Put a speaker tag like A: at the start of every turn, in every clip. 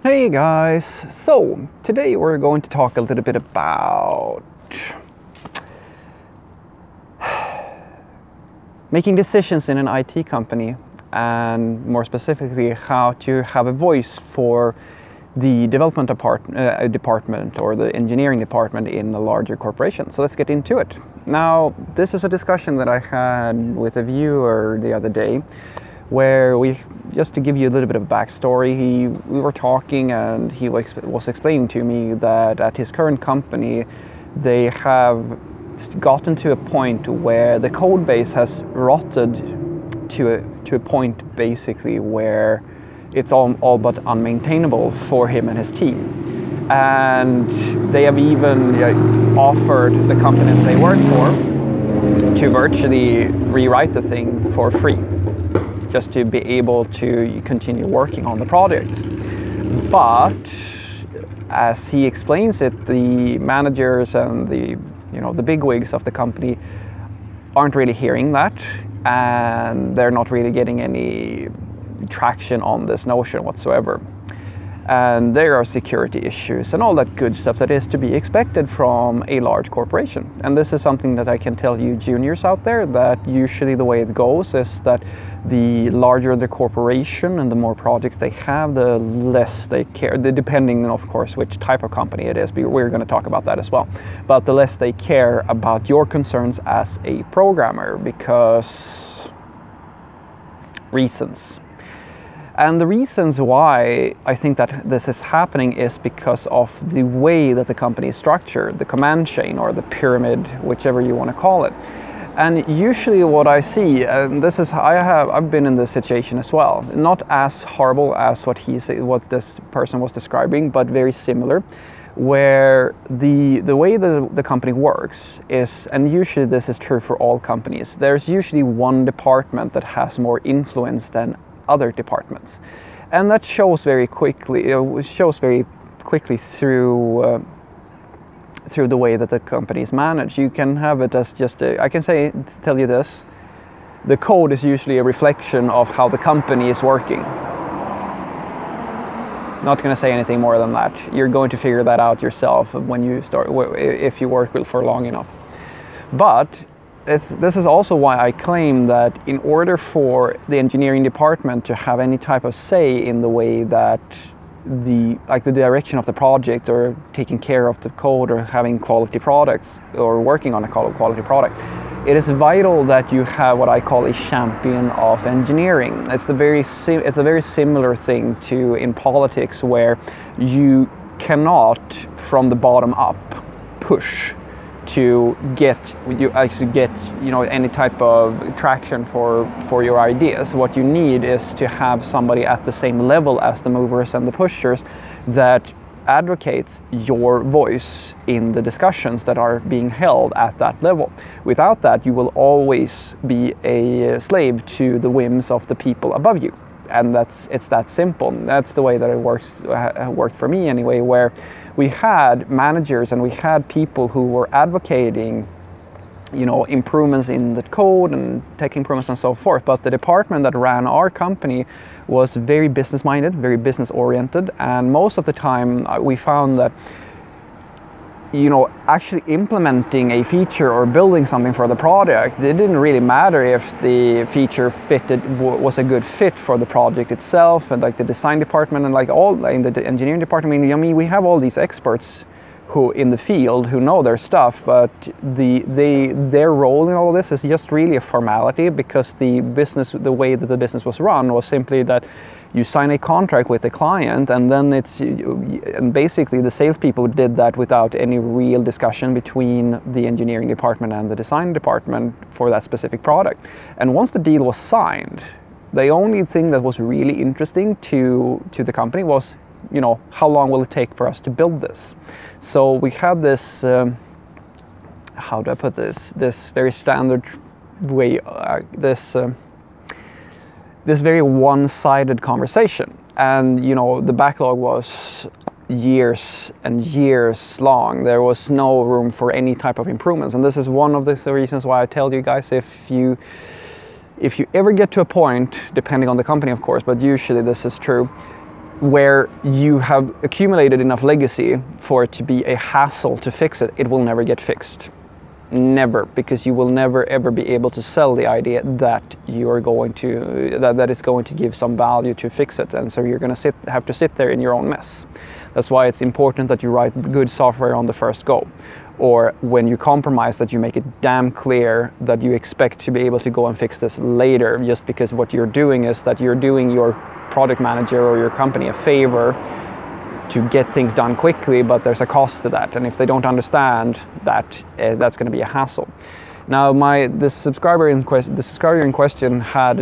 A: Hey guys, so today we're going to talk a little bit about making decisions in an IT company, and more specifically how to have a voice for the development department or the engineering department in a larger corporation. So let's get into it. Now, this is a discussion that I had with a viewer the other day, where just to give you a little bit of backstory, we were talking and he was explaining to me that at his current company, they have gotten to a point where the code base has rotted to a point basically where it's all but unmaintainable for him and his team. And they have even offered the company that they work for to virtually rewrite the thing for free, just to be able to continue working on the project. But as he explains it, the managers and the bigwigs of the company aren't really hearing that, and they're not really getting any traction on this notion whatsoever. And there are security issues and all that good stuff that is to be expected from a large corporation. And this is something that I can tell you juniors out there, that usually the way it goes is that the larger the corporation and the more projects they have, the less they care, depending of course which type of company it is. We're going to talk about that as well. But the less they care about your concerns as a programmer, because reasons. And the reasons why I think that this is happening is because of the way that the company is structured, the command chain or the pyramid, whichever you want to call it. And usually what I see, and this is, I've been in this situation as well, not as horrible as what this person was describing, but very similar, where the way the company works is, and usually this is true for all companies, there's usually one department that has more influence than other departments, and that shows very quickly. It shows very quickly through the way that the company is managed. You can have it as just tell you this: the code is usually a reflection of how the company is working. Not going to say anything more than that. You're going to figure that out yourself when you start, if you work with for long enough. But this is also why I claim that in order for the engineering department to have any type of say in the way that the direction of the project, or taking care of the code, or having quality products, or working on a quality product, it is vital that you have what I call a champion of engineering. It's a very similar thing to in politics, where you cannot from the bottom up push to get any type of traction for your ideas. What you need is to have somebody at the same level as the movers and the pushers that advocates your voice in the discussions that are being held at that level. Without that, you will always be a slave to the whims of the people above you. And it's that simple. That's the way that it worked for me anyway, where we had managers and we had people who were advocating, improvements in the code and tech improvements and so forth. But the department that ran our company was very business minded, very business oriented, and most of the time we found that actually implementing a feature or building something for the product, it didn't really matter if the feature was a good fit for the project itself, and like the design department and in the engineering department. I mean, we have all these experts who in the field who know their stuff, but their role in all this is just really a formality, because the way that the business was run was simply that you sign a contract with the client, and then and basically the salespeople did that without any real discussion between the engineering department and the design department for that specific product. And once the deal was signed, the only thing that was really interesting to the company was, how long will it take for us to build this? So we had this, how do I put this? This very standard way, this very one-sided conversation. And the backlog was years and years long. There was no room for any type of improvements. And this is one of the reasons why I tell you guys, if you ever get to a point, depending on the company of course, but usually this is true, where you have accumulated enough legacy for it to be a hassle to fix it, it will never get fixed. Never, because you will never ever be able to sell the idea that you are going to that is going to give some value to fix it, and so you're going to have to sit there in your own mess. That's why it's important that you write good software on the first go, or when you compromise, that you make it damn clear that you expect to be able to go and fix this later, just because what you're doing is that you're doing your product manager or your company a favor to get things done quickly, but there's a cost to that, and if they don't understand that, that's going to be a hassle. Now, the subscriber in question had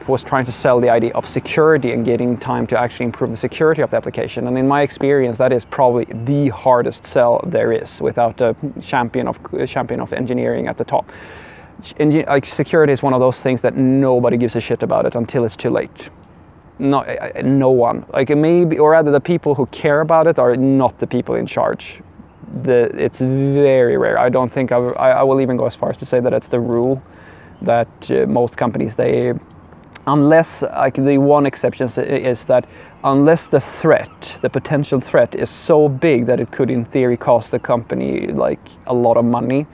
A: was trying to sell the idea of security and getting time to actually improve the security of the application, and in my experience, that is probably the hardest sell there is, without a champion of engineering at the top. Like, security is one of those things that nobody gives a shit about it until it's too late. No one. Like, maybe, or rather, the people who care about it are not the people in charge. It's very rare. I don't think I will even go as far as to say that it's the rule that most companies, unless, like, the one exception is that unless the potential threat is so big that it could in theory cost the company like a lot of money,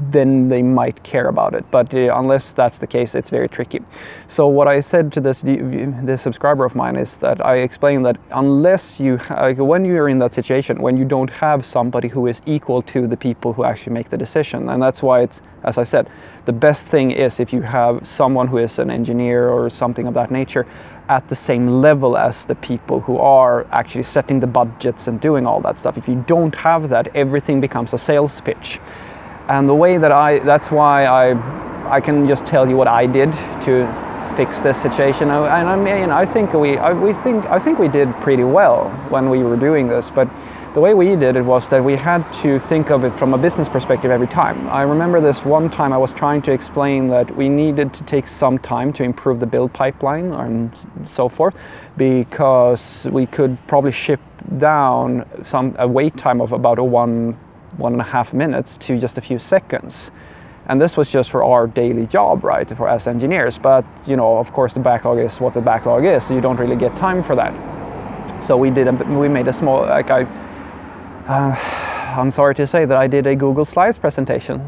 A: then they might care about it. But unless that's the case, it's very tricky. So what I said to this subscriber of mine is that I explained that unless when you're in that situation, when you don't have somebody who is equal to the people who actually make the decision, and that's why it's, as I said, the best thing is if you have someone who is an engineer or something of that nature at the same level as the people who are actually setting the budgets and doing all that stuff. If you don't have that, everything becomes a sales pitch. And the way that that's why I can just tell you what I did to fix this situation. And I mean, I think we did pretty well when we were doing this. But the way we did it was that we had to think of it from a business perspective every time. I remember this one time I was trying to explain that we needed to take some time to improve the build pipeline and so forth, because we could probably ship down a wait time of about 1.5 minutes to just a few seconds. And this was just for our daily job, right, for us engineers. But, you know, of course, the backlog is what the backlog is, so you don't really get time for that. So we made a small, I'm sorry to say that I did a Google Slides presentation,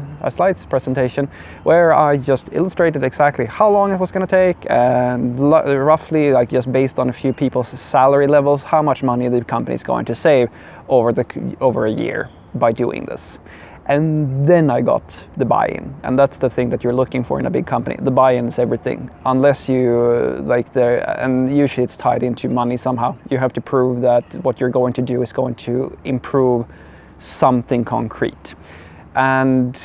A: where I just illustrated exactly how long it was going to take, and roughly, like, just based on a few people's salary levels, how much money the company is going to save over a year by doing this. And then I got the buy-in, and that's the thing that you're looking for in a big company. The buy-in is everything. Unless you and usually it's tied into money somehow. You have to prove that what you're going to do is going to improve something concrete, and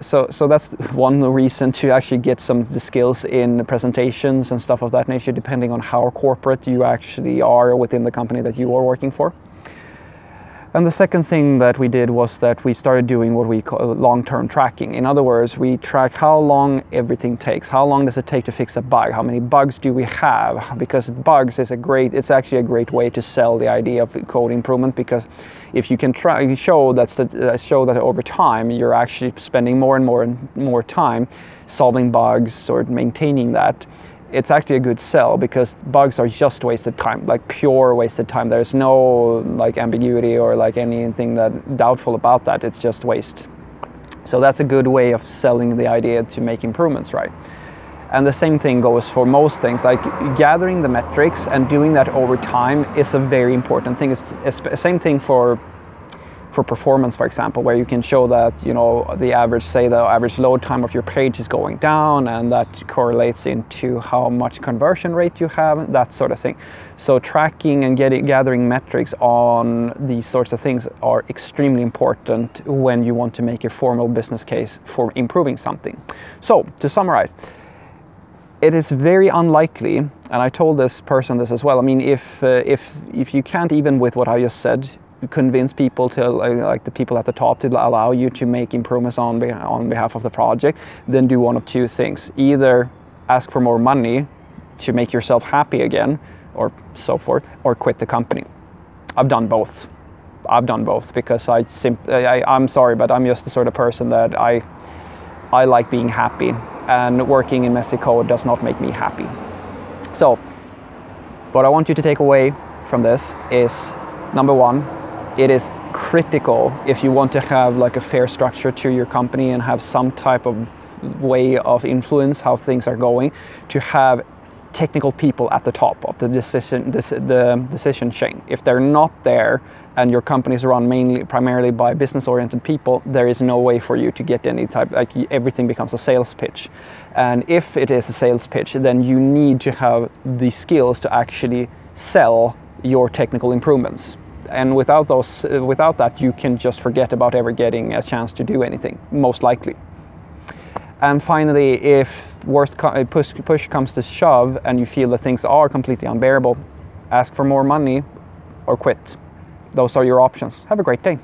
A: so that's one reason to actually get some of the skills in presentations and stuff of that nature, depending on how corporate you actually are within the company that you are working for. And the second thing that we did was that we started doing what we call long-term tracking. In other words, we track how long everything takes. How long does it take to fix a bug? How many bugs do we have? Because bugs is it's actually a great way to sell the idea of code improvement, because if you can show that over time you're actually spending more and more time solving bugs or maintaining that, it's actually a good sell, because bugs are just wasted time, like pure wasted time. There's no like ambiguity or like anything that doubtful about that. It's just waste. So that's a good way of selling the idea to make improvements, right? And the same thing goes for most things, like gathering the metrics and doing that over time is a very important thing. It's the same thing for performance, for example, where you can show that, you know, the average load time of your page is going down, and that correlates into how much conversion rate you have, that sort of thing. So tracking and gathering metrics on these sorts of things are extremely important when you want to make a formal business case for improving something. So to summarize, it is very unlikely, and I told this person this as well, I mean, if you can't, even with what I just said, convince people to, like the people at the top, to allow you to make improvements on behalf of the project, then do one of two things. Either ask for more money to make yourself happy again, or so forth, or quit the company. I've done both because I'm sorry, but I'm just the sort of person that I like being happy, and working in messy code does not make me happy. So what I want you to take away from this is, number one, it is critical if you want to have like a fair structure to your company and have some type of way of influence how things are going, to have technical people at the top of the decision chain. If they're not there and your company is run primarily by business-oriented people, there is no way for you to get any type, like everything becomes a sales pitch. And if it is a sales pitch, then you need to have the skills to actually sell your technical improvements. And without that, you can just forget about ever getting a chance to do anything, most likely. And finally, if push comes to shove and you feel that things are completely unbearable, ask for more money or quit. Those are your options. Have a great day.